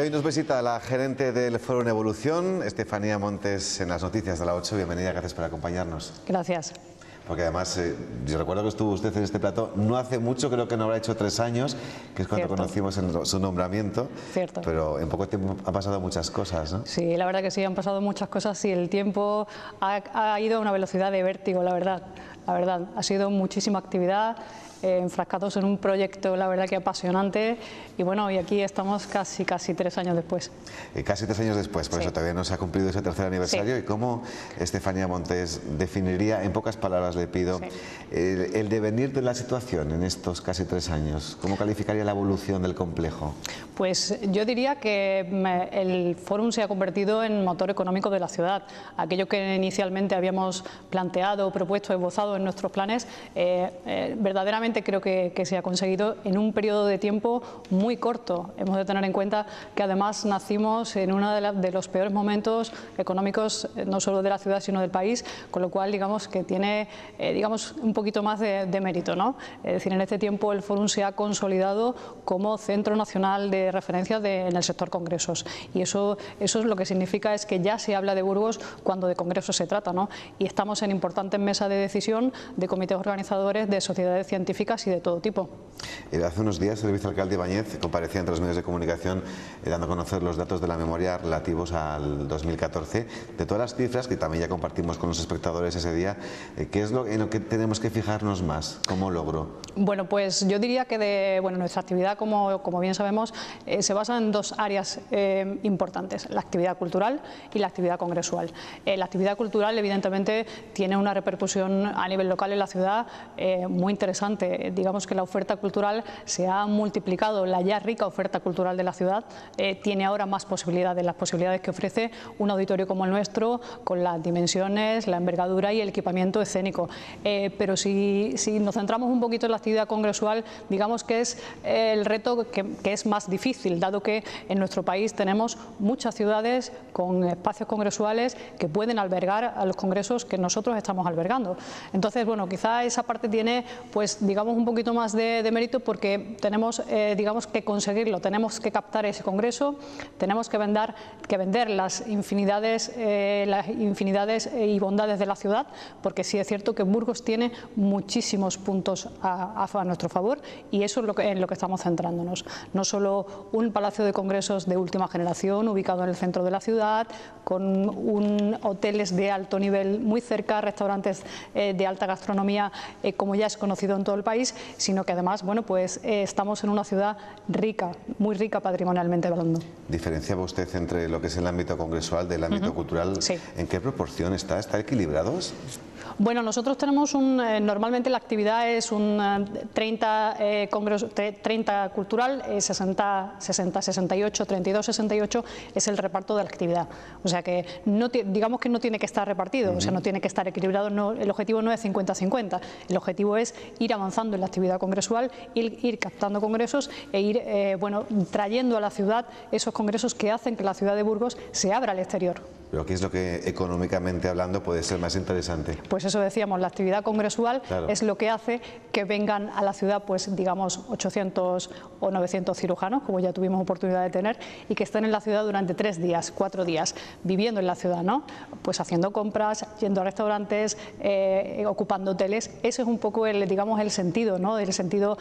Hoy nos visita la gerente del Foro en Evolución, Estefanía Montes, en las noticias de la 8. Bienvenida, gracias por acompañarnos. Gracias. Porque además, yo recuerdo que estuvo usted en este plató no hace mucho, creo que no habrá hecho 3 años, que es cuando conocimos su nombramiento. Cierto. Pero en poco tiempo han pasado muchas cosas, ¿no? Sí, la verdad que sí, han pasado muchas cosas y el tiempo ha ido a una velocidad de vértigo, la verdad. La verdad, ha sido muchísima actividad, enfrascados en un proyecto, la verdad que apasionante, y bueno, y aquí estamos casi 3 años después. Casi 3 años después, por eso todavía no se ha cumplido ese tercer aniversario. Sí. ¿Y cómo Estefanía Montes definiría, en pocas palabras le pido, el devenir de la situación en estos casi 3 años? ¿Cómo calificaría la evolución del complejo? Pues yo diría que el Fórum se ha convertido en motor económico de la ciudad. Aquello que inicialmente habíamos planteado, propuesto, esbozado en nuestros planes, verdaderamente creo que se ha conseguido en un periodo de tiempo muy corto. Hemos de tener en cuenta que además nacimos en uno de los peores momentos económicos, no solo de la ciudad sino del país, con lo cual digamos que tiene un poquito más de mérito, ¿no? Es decir, en este tiempo el Fórum se ha consolidado como centro nacional de referencia en el sector congresos, y eso es lo que significa es que ya se habla de Burgos cuando de congresos se trata, ¿no? Y estamos en importantes mesas de decisión de comités organizadores, de sociedades científicas y de todo tipo. Hace unos días el vicealcalde Ibáñez comparecía ante los medios de comunicación dando a conocer los datos de la memoria relativos al 2014. De todas las cifras, que también ya compartimos con los espectadores ese día, ¿qué es en lo que tenemos que fijarnos más como logro? Bueno, pues yo diría que nuestra actividad, como bien sabemos, se basa en 2 áreas importantes: la actividad cultural y la actividad congresual. La actividad cultural evidentemente tiene una repercusión a nivel local en la ciudad muy interesante. Digamos que la oferta cultural se ha multiplicado, la ya rica oferta cultural de la ciudad tiene ahora más posibilidades, las posibilidades que ofrece un auditorio como el nuestro, con las dimensiones, la envergadura y el equipamiento escénico. Pero si nos centramos un poquito en la actividad congresual, digamos que es el reto que es más difícil, dado que en nuestro país tenemos muchas ciudades con espacios congresuales que pueden albergar a los congresos que nosotros estamos albergando. Entonces, bueno, quizá esa parte tiene, pues, digamos, un poquito más de mérito, porque tenemos, digamos, que conseguirlo, tenemos que captar ese congreso, tenemos que vender las infinidades y bondades de la ciudad, porque sí es cierto que Burgos tiene muchísimos puntos a nuestro favor, y eso es en lo que estamos centrándonos. No solo un palacio de congresos de última generación ubicado en el centro de la ciudad, con hoteles de alto nivel muy cerca, restaurantes de alta gastronomía, como ya es conocido en todo el país, sino que además, bueno, pues estamos en una ciudad rica, muy rica patrimonialmente hablando. ¿Diferenciaba usted entre lo que es el ámbito congresual del ámbito cultural? Sí. ¿En qué proporción está? ¿Está equilibrados? Bueno, nosotros tenemos normalmente la actividad es un 30 cultural, 68, 32, 68 es el reparto de la actividad. O sea que digamos que no tiene que estar repartido, o sea, no tiene que estar equilibrado, no, el objetivo no es 50-50, el objetivo es ir avanzando en la actividad congresual, ir captando congresos e ir trayendo a la ciudad esos congresos que hacen que la ciudad de Burgos se abra al exterior. ¿Pero qué es lo que económicamente hablando puede ser más interesante? Pues eso decíamos, la actividad congresual es lo que hace que vengan a la ciudad, pues digamos 800 o 900 cirujanos, como ya tuvimos oportunidad de tener, y que estén en la ciudad durante 3 días, 4 días, viviendo en la ciudad, ¿no? Pues haciendo compras, yendo a restaurantes, ocupando hoteles. Ese es un poco el sentido, ¿no? El sentido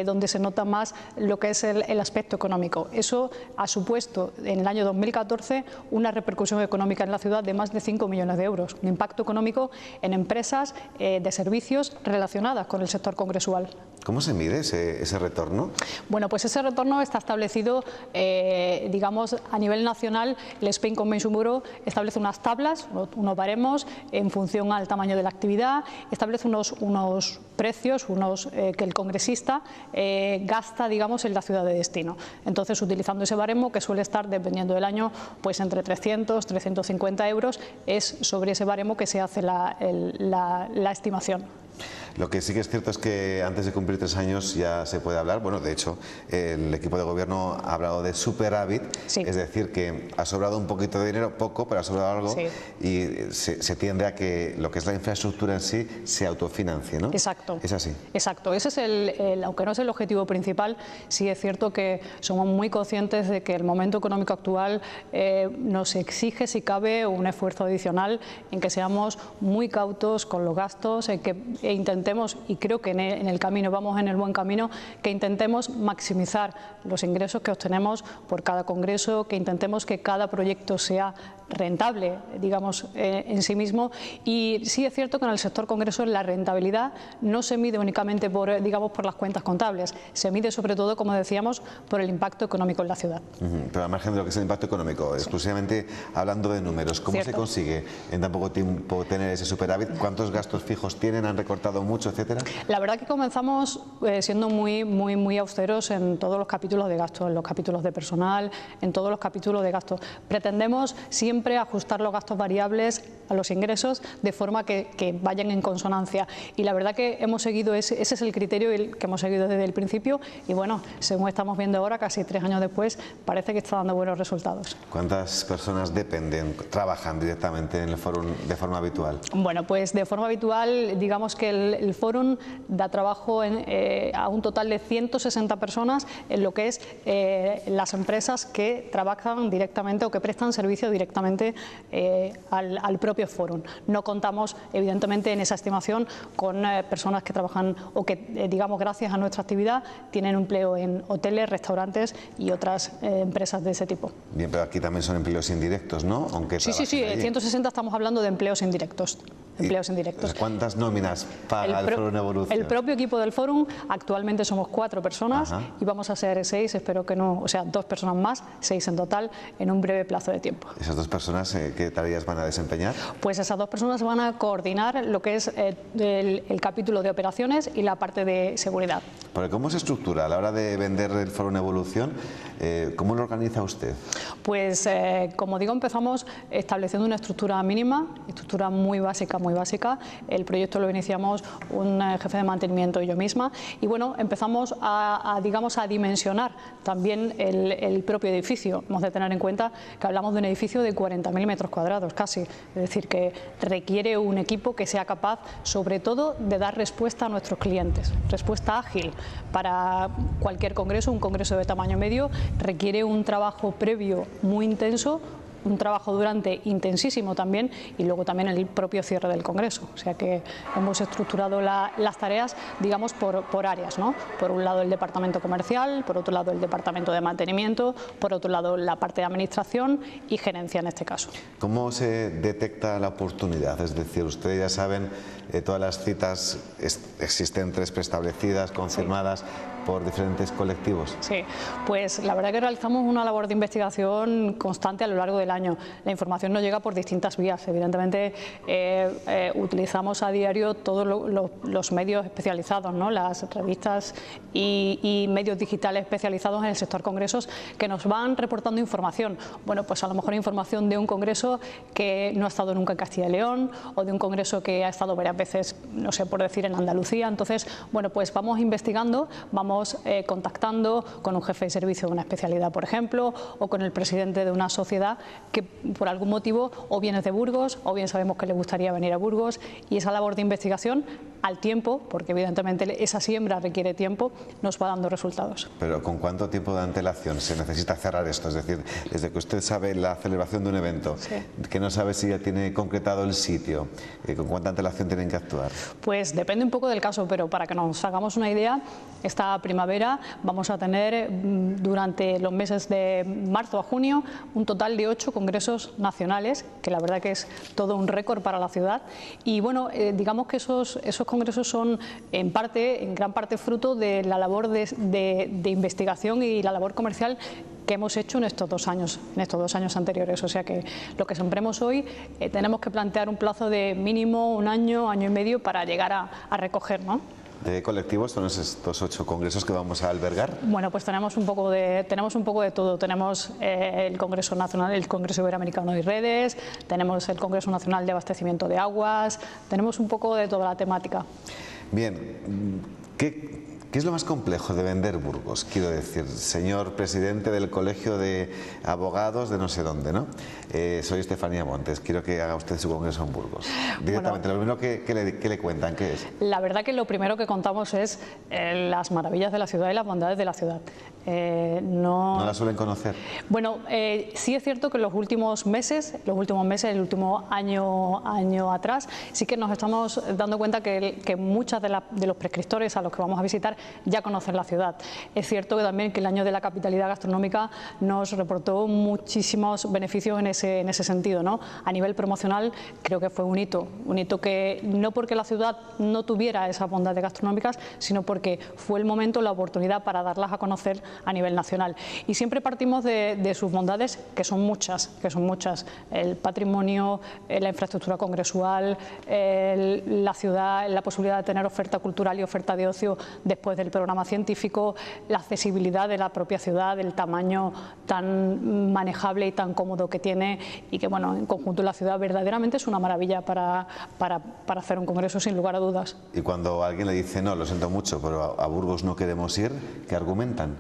donde se nota más lo que es el aspecto económico. Eso ha supuesto en el año 2014 una repercusión económica en la ciudad de más de 5 millones de euros, un impacto económico en empresas de servicios relacionadas con el sector congresual. ¿Cómo se mide ese retorno? Bueno, pues ese retorno está establecido, digamos, a nivel nacional. El Spain Convention Bureau establece unas tablas, unos baremos, en función al tamaño de la actividad, establece unos precios, que el congresista gasta, digamos, en la ciudad de destino. Entonces, utilizando ese baremo, que suele estar, dependiendo del año, pues entre 300, 350 euros, es sobre ese baremo que se hace la estimación. Lo que sí que es cierto es que antes de cumplir 3 años ya se puede hablar, bueno, de hecho, el equipo de gobierno ha hablado de superávit, sí. Es decir, que ha sobrado un poquito de dinero, poco, pero ha sobrado algo, sí. Y se tiende a que lo que es la infraestructura en sí se autofinancie, ¿no? Exacto. Es así. Exacto, ese es aunque no es el objetivo principal, sí es cierto que somos muy conscientes de que el momento económico actual nos exige, si cabe, un esfuerzo adicional en que seamos muy cautos con los gastos, en que intentemos, y creo que en el camino vamos en el buen camino, que intentemos maximizar los ingresos que obtenemos por cada congreso, que intentemos que cada proyecto sea rentable, digamos, en sí mismo. Y sí es cierto que en el sector congreso la rentabilidad no se mide únicamente por, digamos, por las cuentas contables, se mide sobre todo, como decíamos, por el impacto económico en la ciudad. Pero al margen de lo que es el impacto económico, exclusivamente hablando de números, ¿cómo se consigue en tan poco tiempo tener ese superávit? ¿Cuántos gastos fijos tienen? ¿Han recortado mucho, etcétera? La verdad que comenzamos siendo muy austeros en todos los capítulos de gasto, en los capítulos de personal, en todos los capítulos de gasto. Pretendemos siempre ajustar los gastos variables a los ingresos de forma que vayan en consonancia, y la verdad que hemos seguido ese es el criterio que hemos seguido desde el principio, y bueno, según estamos viendo ahora, casi 3 años después, parece que está dando buenos resultados. ¿Cuántas personas trabajan directamente en el fórum de forma habitual? Bueno, pues de forma habitual, digamos que el fórum da trabajo a un total de 160 personas en lo que es las empresas que trabajan directamente o que prestan servicio directamente al propio fórum. No contamos, evidentemente, en esa estimación con personas que trabajan o que, digamos, gracias a nuestra actividad tienen empleo en hoteles, restaurantes y otras empresas de ese tipo. Bien, pero aquí también son empleos indirectos, ¿no? Aunque sí, 160 estamos hablando de empleos indirectos. ¿Cuántas nóminas paga el Fórum Evolución? El propio equipo del Fórum, actualmente somos 4 personas. Ajá. Y vamos a ser 6, espero que no, o sea, 2 personas más, 6 en total, en un breve plazo de tiempo. ¿Esas 2 personas qué tareas van a desempeñar? Pues esas 2 personas van a coordinar lo que es el capítulo de operaciones y la parte de seguridad. Pero ¿cómo se estructura a la hora de vender el Fórum Evolución? ¿Cómo lo organiza usted? Pues, como digo, empezamos estableciendo una estructura mínima, estructura muy básica. El proyecto lo iniciamos un jefe de mantenimiento y yo misma, y bueno, empezamos digamos, a dimensionar también el propio edificio. Hemos de tener en cuenta que hablamos de un edificio de 40.000 metros cuadrados casi, es decir, que requiere un equipo que sea capaz, sobre todo, de dar respuesta a nuestros clientes, respuesta ágil. Para cualquier congreso, un congreso de tamaño medio, requiere un trabajo previo muy intenso, un trabajo durante intensísimo también, y luego también el propio cierre del Congreso. O sea que hemos estructurado las tareas, digamos, por áreas, ¿no? Por un lado el departamento comercial, por otro lado el departamento de mantenimiento, por otro lado la parte de administración y gerencia en este caso. ¿Cómo se detecta la oportunidad? Es decir, ustedes ya saben, todas las citas existen 3 preestablecidas, confirmadas. Sí. Por diferentes colectivos. Sí, pues la verdad que realizamos una labor de investigación constante a lo largo del año. La información nos llega por distintas vías. Evidentemente utilizamos a diario todos los medios especializados, ¿no? Las revistas y medios digitales especializados en el sector congresos, que nos van reportando información. Bueno, pues a lo mejor información de un congreso que no ha estado nunca en Castilla y León, o de un congreso que ha estado varias veces, no sé, por decir, en Andalucía. Entonces, bueno, pues vamos investigando, vamos contactando con un jefe de servicio de una especialidad, por ejemplo, o con el presidente de una sociedad que por algún motivo o bien es de Burgos o bien sabemos que le gustaría venir a Burgos, y esa labor de investigación al tiempo, porque evidentemente esa siembra requiere tiempo, nos va dando resultados. Pero ¿con cuánto tiempo de antelación se necesita cerrar esto? Es decir, desde que usted sabe la celebración de un evento, sí, que no sabe si ya tiene concretado el sitio, ¿con cuánta antelación tienen que actuar? Pues depende un poco del caso, pero para que nos hagamos una idea, esta primavera vamos a tener durante los meses de marzo a junio un total de 8 congresos nacionales, que la verdad que es todo un récord para la ciudad. Y bueno, digamos que esos congresos son en gran parte fruto de la labor de investigación y la labor comercial que hemos hecho en estos 2 años anteriores. O sea que lo que sembremos hoy tenemos que plantear un plazo de mínimo 1 año, año y medio para llegar a recoger, ¿no? ¿De colectivos son estos 8 congresos que vamos a albergar? Bueno, pues tenemos un poco de todo. Tenemos el Congreso Nacional, el Congreso Iberoamericano de Redes, tenemos el Congreso Nacional de Abastecimiento de Aguas, tenemos un poco de toda la temática. Bien, ¿qué es lo más complejo de vender Burgos? Quiero decir, señor presidente del Colegio de Abogados de no sé dónde, ¿no? Soy Estefanía Montes, quiero que haga usted su congreso en Burgos. Directamente, bueno, lo primero que le cuentan, ¿qué es? La verdad que lo primero que contamos es las maravillas de la ciudad y las bondades de la ciudad. ¿No la suelen conocer? Bueno, sí es cierto que en los últimos meses, el último año atrás, sí que nos estamos dando cuenta que muchas de los prescriptores a los que vamos a visitar ya conocen la ciudad. Es cierto que también que el año de la capitalidad gastronómica nos reportó muchísimos beneficios en ese sentido, ¿no? A nivel promocional creo que fue un hito que no porque la ciudad no tuviera esas bondades gastronómicas, sino porque fue el momento, la oportunidad para darlas a conocer a nivel nacional. Y siempre partimos de sus bondades, que son muchas, el patrimonio, la infraestructura congresual, la ciudad, la posibilidad de tener oferta cultural y oferta de ocio después del programa científico, la accesibilidad de la propia ciudad, el tamaño tan manejable y tan cómodo que tiene, y que bueno, en conjunto la ciudad verdaderamente es una maravilla para hacer un congreso, sin lugar a dudas. Y cuando alguien le dice, no, lo siento mucho, pero a Burgos no queremos ir, ¿qué argumentan?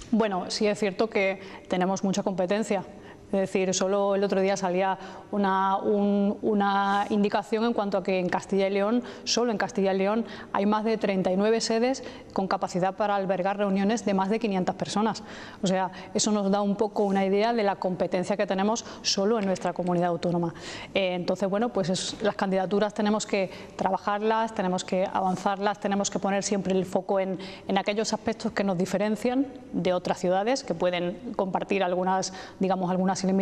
Bueno, sí es cierto que tenemos mucha competencia. Es decir, solo el otro día salía una indicación en cuanto a que en Castilla y León, solo en Castilla y León, hay más de 39 sedes con capacidad para albergar reuniones de más de 500 personas. O sea, eso nos da un poco una idea de la competencia que tenemos solo en nuestra comunidad autónoma. Entonces, bueno, pues las candidaturas tenemos que trabajarlas, tenemos que avanzarlas, tenemos que poner siempre el foco en aquellos aspectos que nos diferencian de otras ciudades, que pueden compartir algunas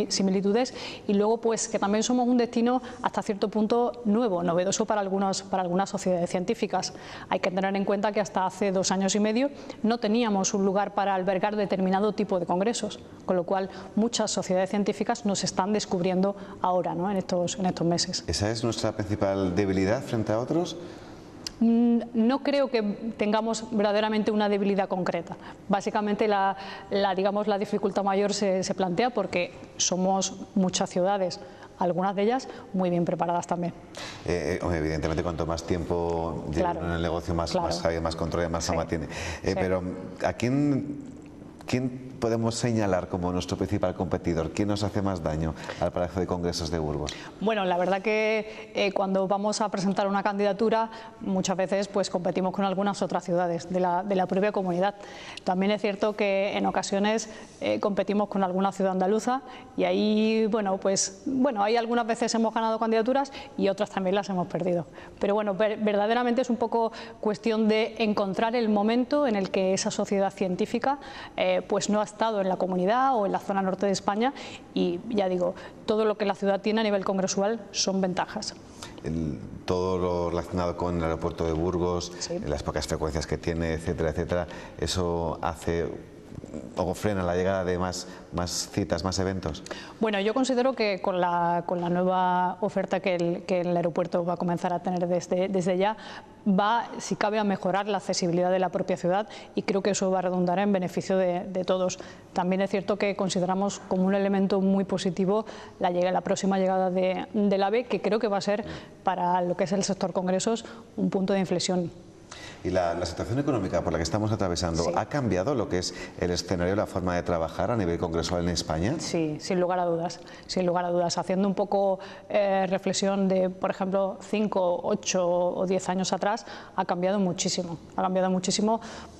similitudes, y luego pues que también somos un destino hasta cierto punto novedoso para algunas sociedades científicas. Hay que tener en cuenta que hasta hace 2 años y medio no teníamos un lugar para albergar determinado tipo de congresos, con lo cual muchas sociedades científicas nos están descubriendo ahora, ¿no? en estos meses. ¿Esa es nuestra principal debilidad frente a otros? No creo que tengamos verdaderamente una debilidad concreta. Básicamente la dificultad mayor se plantea porque somos muchas ciudades, algunas de ellas muy bien preparadas también. Evidentemente, cuanto más tiempo llevan en el negocio, más sabe, más control y más fama tiene. Pero ¿a quién podemos señalar como nuestro principal competidor? ¿Quién nos hace más daño al Palacio de Congresos de Burgos? Bueno, la verdad que cuando vamos a presentar una candidatura, muchas veces pues competimos con algunas otras ciudades de la propia comunidad. También es cierto que en ocasiones competimos con alguna ciudad andaluza, y ahí, hay algunas veces hemos ganado candidaturas y otras también las hemos perdido. Pero bueno, verdaderamente es un poco cuestión de encontrar el momento en el que esa sociedad científica pues no ha estado en la comunidad o en la zona norte de España, y ya digo, todo lo que la ciudad tiene a nivel congresual son ventajas. Todo lo relacionado con el aeropuerto de Burgos, las pocas frecuencias que tiene, etcétera, etcétera, eso hace o frena la llegada de más citas, más eventos. Bueno, yo considero que con la nueva oferta que el aeropuerto va a comenzar a tener desde ya, va, si cabe, a mejorar la accesibilidad de la propia ciudad, y creo que eso va a redundar en beneficio de todos. También es cierto que consideramos como un elemento muy positivo la próxima llegada del AVE, que creo que va a ser para lo que es el sector congresos un punto de inflexión. ¿Y la situación económica por la que estamos atravesando ha cambiado lo que es el escenario, la forma de trabajar a nivel congresual en España? Sí, sin lugar a dudas, sin lugar a dudas. Haciendo un poco reflexión de, por ejemplo, 5, 8 o 10 años atrás, ha cambiado muchísimo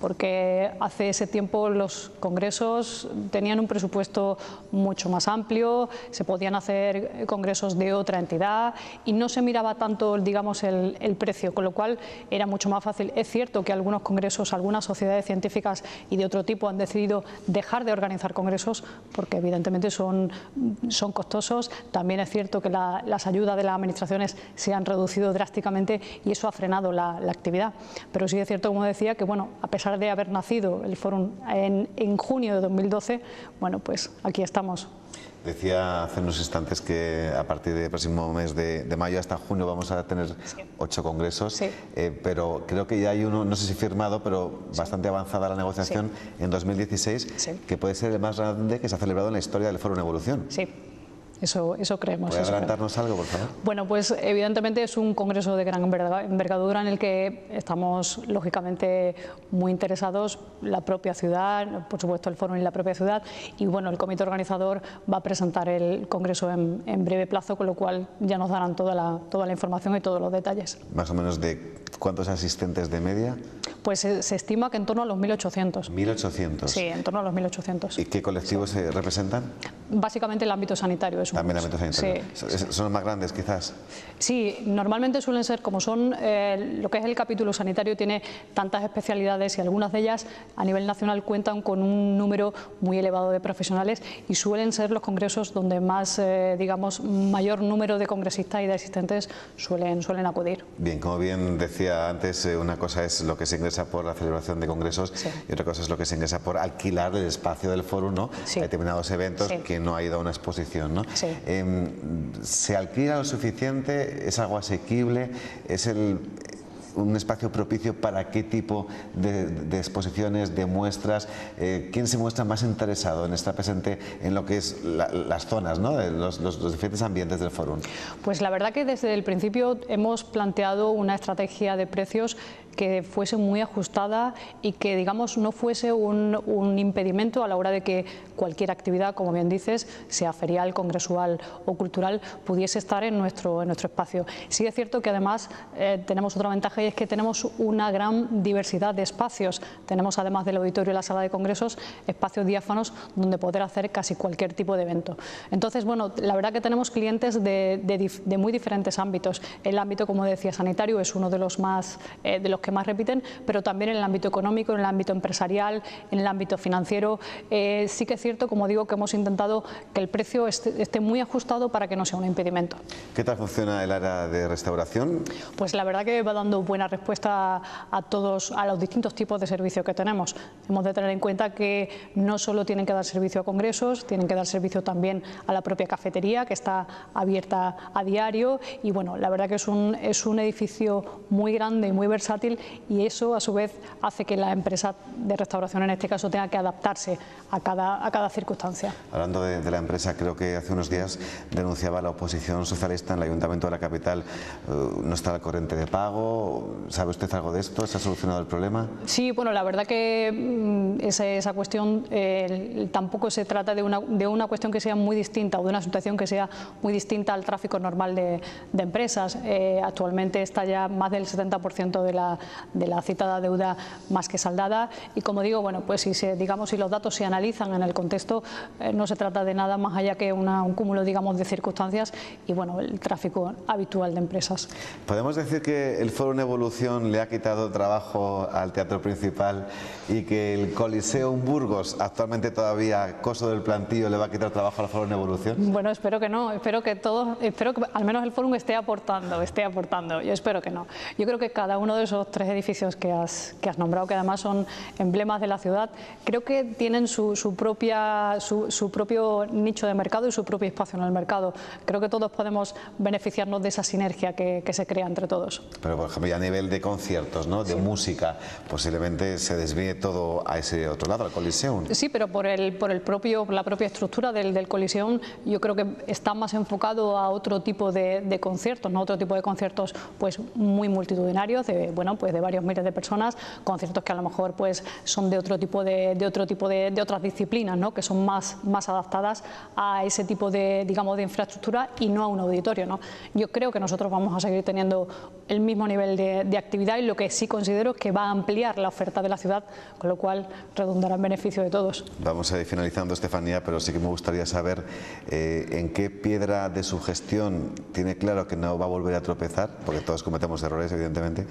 porque hace ese tiempo los congresos tenían un presupuesto mucho más amplio, se podían hacer congresos de otra entidad y no se miraba tanto, digamos, el precio, con lo cual era mucho más fácil. Es cierto que algunos congresos, algunas sociedades científicas y de otro tipo han decidido dejar de organizar congresos porque evidentemente son costosos. También es cierto que las ayudas de las administraciones se han reducido drásticamente y eso ha frenado la actividad. Pero sí es cierto, como decía, que bueno, a pesar de haber nacido el Fórum en junio de 2012, bueno, pues aquí estamos. Decía hace unos instantes que a partir del próximo mes de mayo hasta junio vamos a tener 8 congresos, pero creo que ya hay uno, no sé si firmado, pero bastante avanzada la negociación en 2016, que puede ser el más grande que se ha celebrado en la historia del Foro en Evolución. Sí. Eso creemos. ¿Puede adelantarnos algo, por favor? Bueno, pues evidentemente es un congreso de gran envergadura en el que estamos lógicamente muy interesados, la propia ciudad, por supuesto el foro y la propia ciudad, y bueno, el comité organizador va a presentar el congreso en breve plazo, con lo cual ya nos darán toda la información y todos los detalles. Más o menos de ¿cuántos asistentes de media? Pues se estima que en torno a los 1.800. ¿1.800? Sí, en torno a los 1.800. ¿Y qué colectivos se representan? Básicamente el ámbito sanitario. También el ámbito sanitario. Sí. ¿Son los más grandes, quizás? Sí, normalmente suelen ser, como son, lo que es el capítulo sanitario tiene tantas especialidades y algunas de ellas a nivel nacional cuentan con un número muy elevado de profesionales y suelen ser los congresos donde más, digamos, mayor número de congresistas y de asistentes suelen acudir. Bien, como bien decía antes, una cosa es lo que se ingresa por la celebración de congresos y otra cosa es lo que se ingresa por alquilar el espacio del foro, ¿no? A determinados eventos que no ha ido a una exposición, ¿no? ¿Se alquila lo suficiente? ¿Es algo asequible? ¿Es un espacio propicio para qué tipo de exposiciones, de muestras? ¿Quién se muestra más interesado en estar presente en lo que es las zonas, ¿no? los diferentes ambientes del foro? Pues la verdad que desde el principio hemos planteado una estrategia de precios que fuese muy ajustada y que, digamos, no fuese un impedimento a la hora de que cualquier actividad, como bien dices, sea ferial, congresual o cultural, pudiese estar en nuestro espacio. Sí es cierto que además tenemos otra ventaja y es que tenemos una gran diversidad de espacios. Tenemos, además del auditorio y la sala de congresos, espacios diáfanos donde poder hacer casi cualquier tipo de evento. Entonces, bueno, la verdad que tenemos clientes de muy diferentes ámbitos. El ámbito, como decía, sanitario es uno de los que más repiten, pero también en el ámbito económico, en el ámbito empresarial, en el ámbito financiero. Sí que es cierto, como digo, que hemos intentado que el precio esté muy ajustado para que no sea un impedimento. ¿Qué tal funciona el área de restauración? Pues la verdad que va dando buena respuesta a los distintos tipos de servicios que tenemos. Hemos de tener en cuenta que no solo tienen que dar servicio a congresos, tienen que dar servicio también a la propia cafetería, que está abierta a diario, y bueno, la verdad que es un edificio muy grande y muy versátil, y eso a su vez hace que la empresa de restauración en este caso tenga que adaptarse a cada circunstancia. Hablando de la empresa, creo que hace unos días denunciaba la oposición socialista en el Ayuntamiento de la capital, no está al corriente de pago. ¿Sabe usted algo de esto? ¿Se ha solucionado el problema? Sí, bueno, la verdad que esa cuestión tampoco se trata de una cuestión que sea muy distinta o de una situación que sea muy distinta al tráfico normal de empresas. Actualmente está ya más del 70% de la citada deuda más que saldada, y como digo, bueno, pues si los datos se analizan en el contexto, no se trata de nada más allá que un cúmulo, digamos, de circunstancias y bueno, el tráfico habitual de empresas. ¿Podemos decir que el Foro en Evolución le ha quitado trabajo al Teatro Principal y que el Coliseum Burgos, actualmente todavía coso del plantillo, le va a quitar trabajo al Foro en Evolución? Bueno, espero que no, espero que al menos el Fórum esté aportando, yo espero que no. Yo creo que cada uno de esos 3 edificios que has nombrado, que además son emblemas de la ciudad, creo que tienen su propio nicho de mercado y su propio espacio en el mercado. Creo que todos podemos beneficiarnos de esa sinergia que se crea entre todos. Pero por ejemplo, ya a nivel de conciertos, ¿no? De música, posiblemente se desvíe todo a ese otro lado, al Coliseum. Sí, pero por la propia estructura del Coliseum, yo creo que está más enfocado a otro tipo de conciertos, ¿no? Otro tipo de conciertos pues muy multitudinarios, de varios miles de personas, conciertos que a lo mejor pues son de otras disciplinas, ¿no? Que son más adaptadas a ese tipo de infraestructura y no a un auditorio, ¿no? Yo creo que nosotros vamos a seguir teniendo el mismo nivel de actividad, y lo que sí considero es que va a ampliar la oferta de la ciudad, con lo cual redundará en beneficio de todos. Vamos a ir finalizando, Estefanía, pero sí que me gustaría saber en qué piedra de su gestión tiene claro que no va a volver a tropezar, porque todos cometemos errores, evidentemente,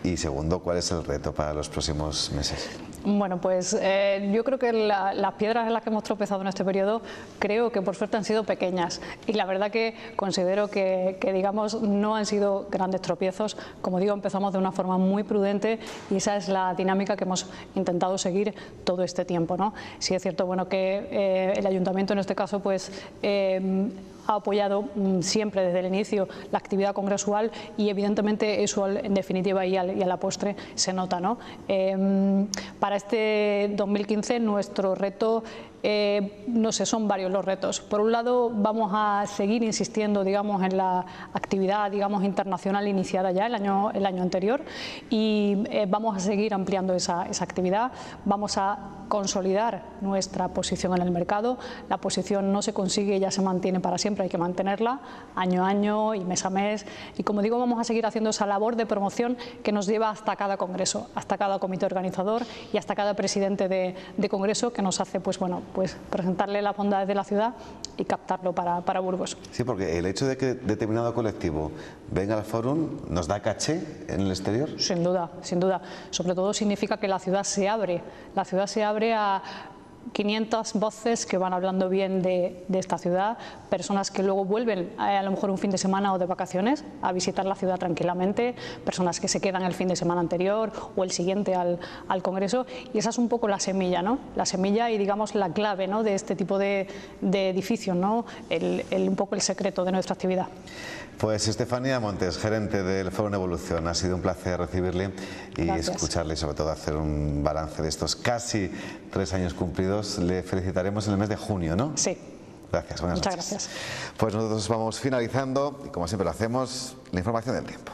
y segundo, ¿cuál es el reto para los próximos meses? Bueno, pues yo creo que las piedras en las que hemos tropezado en este periodo, creo que por suerte han sido pequeñas, y la verdad que considero que digamos, no han sido grandes tropiezos. Como digo, digo, empezamos de una forma muy prudente y esa es la dinámica que hemos intentado seguir todo este tiempo, ¿no? Sí es cierto, bueno, que el Ayuntamiento en este caso pues ha apoyado siempre desde el inicio la actividad congresual y evidentemente eso en definitiva y a la postre se nota, ¿no? Para este 2015 nuestro reto, no sé, son varios los retos. Por un lado vamos a seguir insistiendo, digamos, en la actividad, digamos, internacional iniciada ya el año anterior y vamos a seguir ampliando esa actividad. Vamos a consolidar nuestra posición en el mercado. La posición no se consigue, ya se mantiene para siempre, hay que mantenerla año a año y mes a mes. Y como digo, vamos a seguir haciendo esa labor de promoción que nos lleva hasta cada congreso, hasta cada comité organizador y hasta cada presidente de congreso, que nos hace pues presentarle las bondades de la ciudad y captarlo para Burgos. Sí, porque el hecho de que determinado colectivo venga al fórum nos da caché en el exterior. Sin duda, sin duda. Sobre todo significa que la ciudad se abre a 500 voces que van hablando bien de esta ciudad, personas que luego vuelven a lo mejor un fin de semana o de vacaciones a visitar la ciudad tranquilamente, personas que se quedan el fin de semana anterior o el siguiente al Congreso, y esa es un poco la semilla, ¿no? La semilla y digamos la clave, ¿no?, de este tipo de edificios, ¿no? Un poco el secreto de nuestra actividad. Pues Estefanía Montes, gerente del Fórum Evolución, ha sido un placer recibirle y escucharle y sobre todo hacer un balance de estos casi 3 años cumplidos. Le felicitaremos en el mes de junio, ¿no? Sí. Gracias, buenas noches. Muchas gracias. Pues nosotros vamos finalizando y como siempre lo hacemos, la información del tiempo.